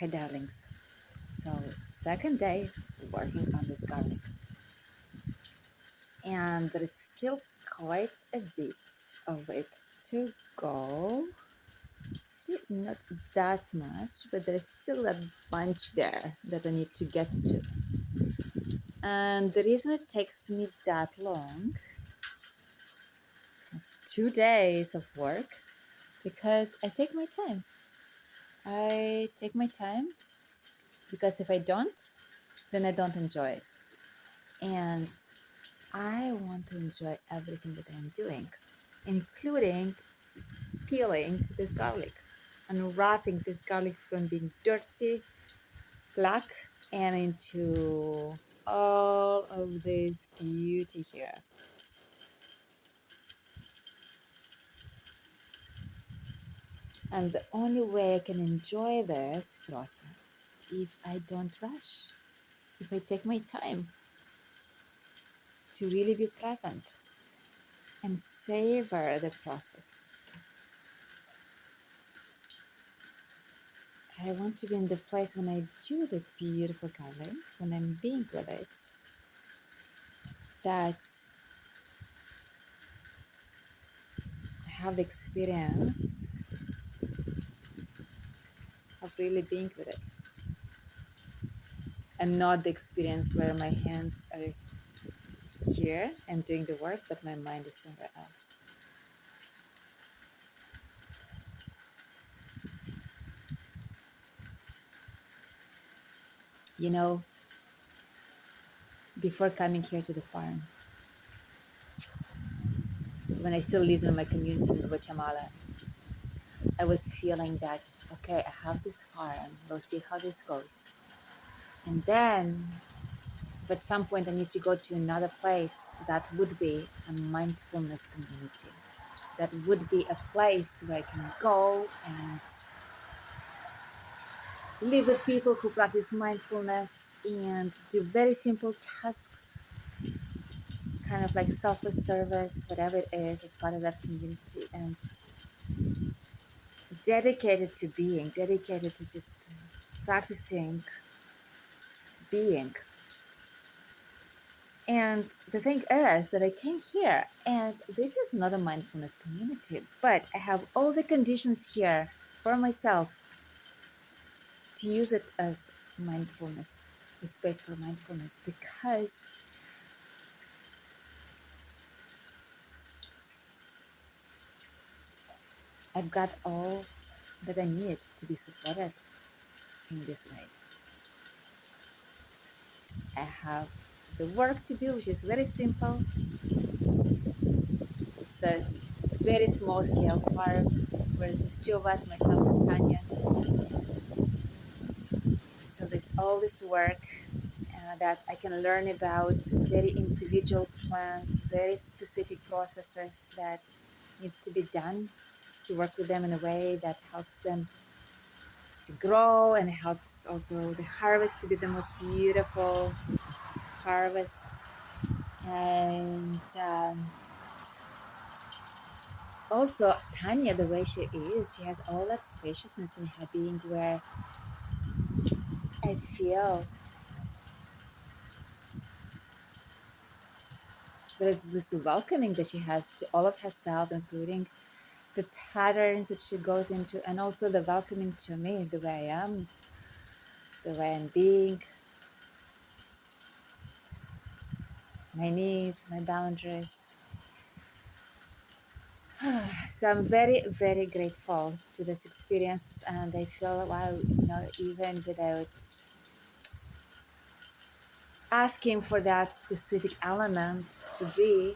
Okay, darlings. So, second day working on this garlic, and there is still quite a bit of it to go. Actually, not that much, but there is still a bunch there that I need to get to. And the reason it takes me that long, 2 days of work, because I take my time. I take my time because if I don't, then I don't enjoy it. And I want to enjoy everything that I'm doing, including peeling this garlic, unwrapping this garlic from being dirty, black, and into all of this beauty here. And the only way I can enjoy this process if I don't rush, if I take my time to really be present and savor the process. I want to be in the place when I do this beautiful garlic, when I'm being with it, that I have the experience of really being with it, and not the experience where my hands are here and doing the work, but my mind is somewhere else. You know, before coming here to the farm, when I still lived in my community in Guatemala, I was feeling that, okay, I have this farm, we'll see how this goes. And then, at some point, I need to go to another place that would be a mindfulness community. That would be a place where I can go and live with people who practice mindfulness and do very simple tasks, kind of like selfless service, whatever it is, as part of that community, and dedicated to being, dedicated to just practicing being. And the thing is that I came here, and this is not a mindfulness community, but I have all the conditions here for myself to use it as mindfulness, a space for mindfulness, because I've got all that I need to be supported in this way. I have the work to do, which is very simple. It's a very small scale farm where it's just two of us, myself and Tanya. So there's all this work that I can learn about, very individual plants, very specific processes that need to be done to work with them in a way that helps them to grow and helps also the harvest to be the most beautiful harvest. And also Tanya, the way she is, she has all that spaciousness in her being where I feel there's this welcoming that she has to all of herself, including the patterns that she goes into, and also the welcoming to me, the way I am, the way I'm being, my needs, my boundaries. So I'm very, very grateful to this experience, and I feel, wow, even without asking for that specific element to be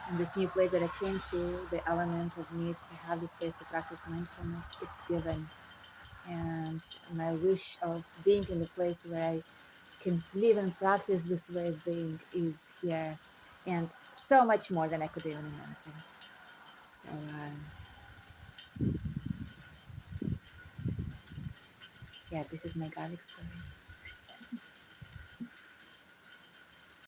in this new place that I came to, the element of need to have the space to practice mindfulness, it's given. And my wish of being in the place where I can live and practice this way of being is here, and so much more than I could even imagine. So yeah, this is my garlic story.